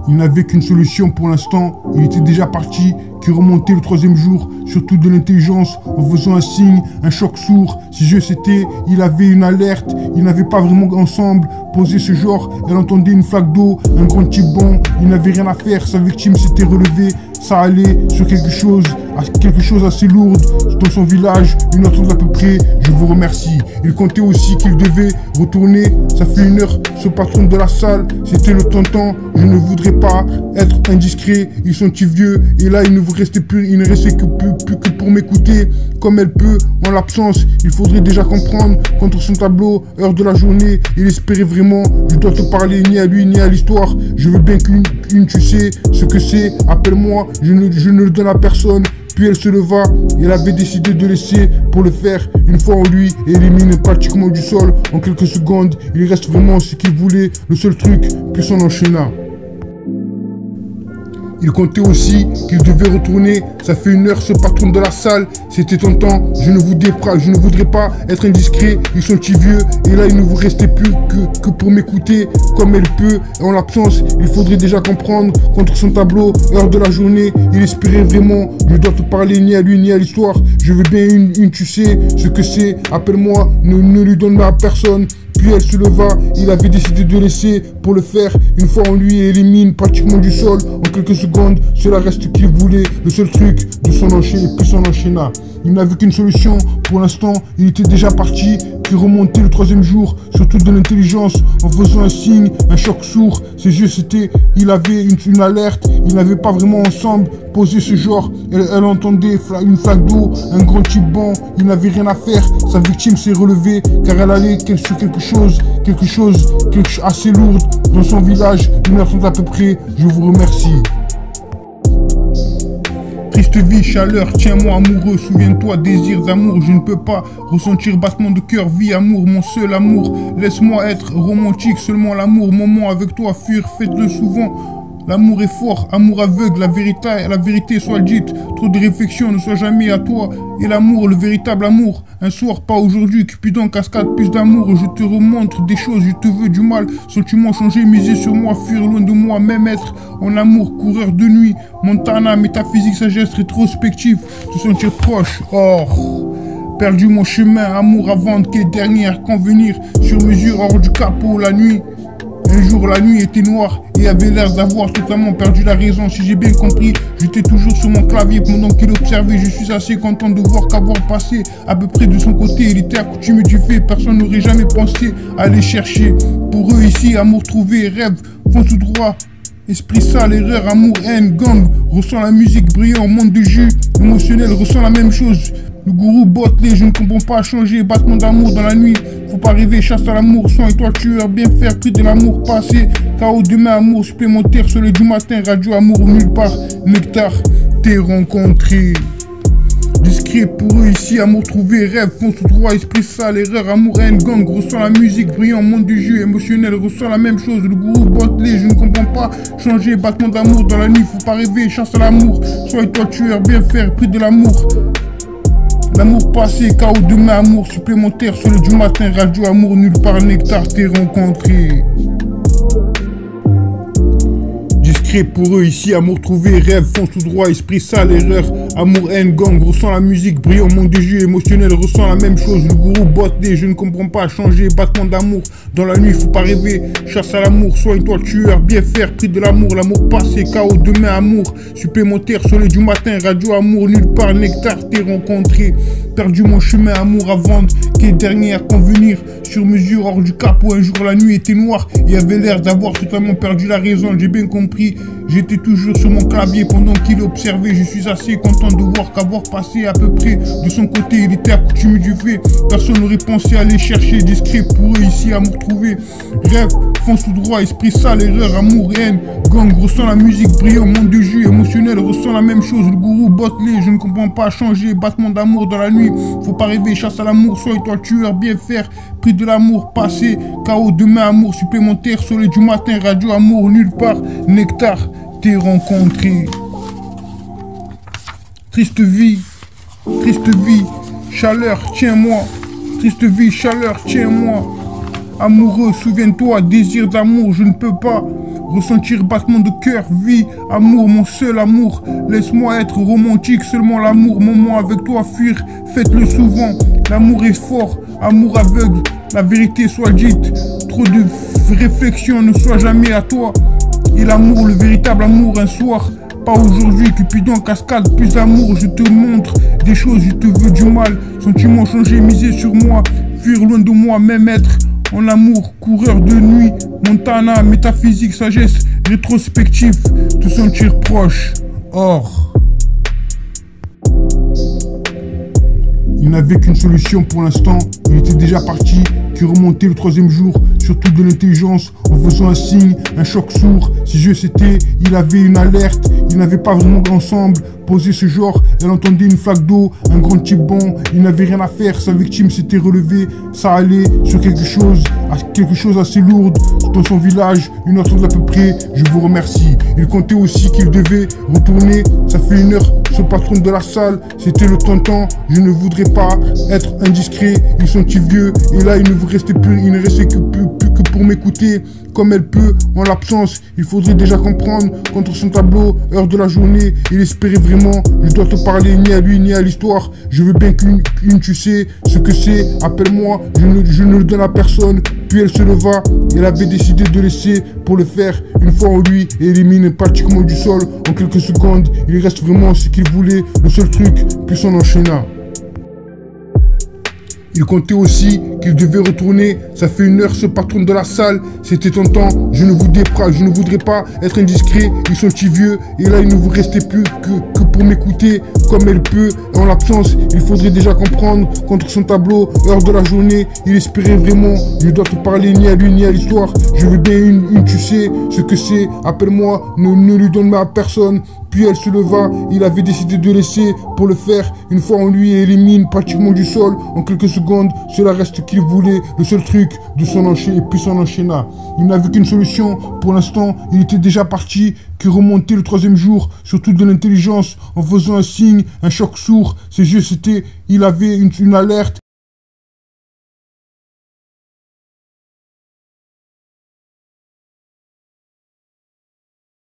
Il n'avait qu'une solution pour l'instant, il était déjà parti, qui remontait le 3e jour, surtout de l'intelligence, en faisant un signe, un choc sourd. Ses yeux s'étaient, il avait une alerte, ils n'avaient pas vraiment ensemble posé ce genre, elle entendait une flaque d'eau, un grand tibon, il n'avait rien à faire, sa victime s'était relevée, ça allait sur quelque chose assez lourde dans son village, une heure à peu près, je vous remercie. Il comptait aussi qu'il devait retourner, ça fait 1 heure, ce patron de la salle, c'était le tonton, je ne voudrais pas être indiscret, ils sont petits vieux, et là il ne vous restait plus, il ne restait plus que pour m'écouter, comme elle peut, en l'absence, il faudrait déjà comprendre, contre son tableau, heure de la journée, il espérait vraiment, je dois te parler ni à lui ni à l'histoire, je veux bien qu'une tu sais ce que c'est, appelle-moi, je ne le donne à personne. Puis elle se leva et elle avait décidé de laisser pour le faire. Une fois en lui et élimine pratiquement du sol en quelques secondes. Il reste vraiment ce qu'il voulait, le seul truc, puis s'en enchaîna. Il comptait aussi qu'il devait retourner, ça fait 1 heure ce patron de la salle, c'était tentant, je ne voudrais pas être indiscret, ils sont petits vieux, et là il ne vous restait plus que pour m'écouter, comme elle peut, et en l'absence, il faudrait déjà comprendre, contre son tableau, heure de la journée, il espérait vraiment, je dois te parler ni à lui ni à l'histoire, je veux bien une tu sais ce que c'est, appelle-moi, ne lui donne à personne. Puis elle se leva, il avait décidé de laisser pour le faire. Une fois en lui et élimine pratiquement du sol en quelques secondes. Cela reste ce qu'il voulait, le seul truc de son enchaîner, puis s'en enchaîna. Il n'avait qu'une solution, pour l'instant, il était déjà parti, qui remontait le 3e jour, surtout de l'intelligence, en faisant un signe, un choc sourd. Ses yeux c'était, il avait une alerte, ils n'avaient pas vraiment ensemble posé ce genre. Elle entendait une flaque d'eau, un grand tibon, il n'avait rien à faire. Sa victime s'est relevée, car elle allait sur quelque chose assez lourd dans son village. 1 heure à peu près, je vous remercie. Triste vie, chaleur, tiens-moi amoureux, souviens-toi, désir d'amour, je ne peux pas ressentir battement de cœur, vie, amour, mon seul amour, laisse-moi être romantique, seulement l'amour, moment avec toi, fuir, faites-le souvent. L'amour est fort, amour aveugle, la vérité soit dite, trop de réflexion ne soit jamais à toi. Et l'amour, le véritable amour, un soir, pas aujourd'hui, Cupidon, cascade, plus d'amour, je te remontre des choses, je te veux du mal, sentiment changé, miser sur moi, fuir loin de moi, même être en amour, coureur de nuit, Montana, métaphysique, sagesse, rétrospective, se sentir proche, or... Perdu mon chemin, amour à vendre, quelle dernière convenir, sur mesure, hors du capot, la nuit. Un jour, la nuit était noire et avait l'air d'avoir totalement perdu la raison. Si j'ai bien compris, j'étais toujours sur mon clavier pendant qu'il observait. Je suis assez content de voir qu'avoir passé à peu près de son côté, il était accoutumé du fait. Personne n'aurait jamais pensé aller chercher. Pour eux ici, amour trouvé, rêve, fond tout droit. Esprit sale, erreur, amour, haine, gang. Ressent la musique brillant, monde de jus. Émotionnel, ressent la même chose. Le gourou bottelé, je ne comprends pas changer. Battement d'amour dans la nuit. Faut pas rêver, chasse à l'amour. Soin et toi tueur, bien faire, prix de l'amour passé. Chaos demain, amour supplémentaire. Soleil du matin, radio, amour nulle part. Nectar, t'es rencontré. Discret pour eux ici, amour trouvé, rêve, fonce tout droit, esprit sale, erreur, amour, haine, gang, ressent la musique, brillant, monde du jeu, émotionnel, ressent la même chose, le gourou bottelé, je ne comprends pas, changer, battement d'amour dans la nuit, faut pas rêver, chasse à l'amour, sois toi tueur, bien faire, prix de l'amour. L'amour passé, chaos demain, amour supplémentaire, soleil du matin, radio, amour, nulle part, nectar, t'es rencontré. Discret pour eux ici, amour trouvé, rêve, fonce tout droit, esprit sale, erreur, amour, haine, gang, ressent la musique, brillant, monde de jeu, émotionnel, ressent la même chose, le gourou bottelé, je ne comprends pas, changer, battement d'amour, dans la nuit, faut pas rêver, chasse à l'amour, soigne-toi tueur, bien faire, prix de l'amour passé, chaos demain, amour, supplémentaire, soleil du matin, radio, amour, nulle part, nectar, t'es rencontré, perdu mon chemin, amour à vendre, quelle dernière convenir, sur mesure, hors du capot, un jour la nuit était noire, et avait l'air d'avoir totalement perdu la raison, j'ai bien compris. J'étais toujours sur mon clavier pendant qu'il observait. Je suis assez content de voir qu'avoir passé à peu près de son côté, il était accoutumé du fait. Personne n'aurait pensé aller chercher. Discret pour eux ici, amour trouvé. Rêve, fonce tout droit, esprit sale, erreur, amour, haine. Gang, ressent la musique brillant, monde de jus, émotionnel, ressent la même chose. Le gourou bottelé, je ne comprends pas changer. Battement d'amour dans la nuit, faut pas rêver, chasse à l'amour, sois toi tueur, bien faire. Prix de l'amour passé, chaos demain, amour supplémentaire, soleil du matin, radio, amour, nulle part, nectar, t'es rencontré. Triste vie, chaleur, tiens-moi. Triste vie, chaleur, tiens-moi. amoureux, souviens-toi, désir d'amour, je ne peux pas ressentir battement de cœur, vie, amour, mon seul amour. Laisse-moi être romantique, seulement l'amour, moment avec toi, fuir, faites-le souvent. L'amour est fort, amour aveugle, la vérité soit dite. Trop de réflexion ne soit jamais à toi. Et l'amour, le véritable amour, un soir. Pas aujourd'hui, Cupidon, cascade, plus d'amour, je te montre des choses, je te veux du mal. Sentiments changés, miser sur moi, fuir loin de moi, même être en amour, coureur de nuit, Montana, métaphysique, sagesse, rétrospectif, te sentir proche, or. Il n'avait qu'une solution pour l'instant, il était déjà parti, qui remontait le troisième jour, surtout de l'intelligence, en faisant un signe, un choc sourd. Ses yeux c'était, il avait une alerte, ils n'avaient pas vraiment ensemble posé ce genre, elle entendait une flaque d'eau, un grand type bon, il n'avait rien à faire, sa victime s'était relevée, ça allait sur quelque chose assez lourd, dans son village, une heure à peu près, je vous remercie. Il comptait aussi qu'il devait retourner, ça fait une heure, ce patron de la salle, c'était le tonton, je ne voudrais pas être indiscret, ils sont petits vieux, et là il ne vous restait plus, il ne restait que pour m'écouter, comme elle peut, en l'absence, il faudrait déjà comprendre, contre son tableau, heure de la journée, il espérait vraiment, je dois te parler ni à lui ni à l'histoire, je veux bien qu'une tu sais ce que c'est, appelle-moi, je ne le donne à personne, puis elle se leva, elle avait décidé de laisser pour le faire, une fois en lui, et élimine pratiquement du sol, en quelques secondes, il reste vraiment ce qu'il voulait, le seul truc, puis s'en enchaîna. Il comptait aussi qu'il devait retourner, ça fait une heure ce patron de la salle, c'était tentant, je ne voudrais pas être indiscret, ils sont petits vieux, et là il ne vous restait plus que pour m'écouter, comme elle peut, et en l'absence, il faudrait déjà comprendre, contre son tableau, heure de la journée, il espérait vraiment, je dois te parler ni à lui ni à l'histoire, je veux bien une tu sais ce que c'est, appelle-moi, ne lui donne à personne. Puis elle se leva, il avait décidé de laisser pour le faire, une fois en lui et élimine pratiquement du sol, en quelques secondes, cela reste qu'il voulait, le seul truc de son enchaîner, et puis s'en enchaîna. Il n'avait qu'une solution, pour l'instant, il était déjà parti, qui remontait le troisième jour, surtout de l'intelligence, en faisant un signe, un choc sourd, ses yeux c'était, il avait une alerte,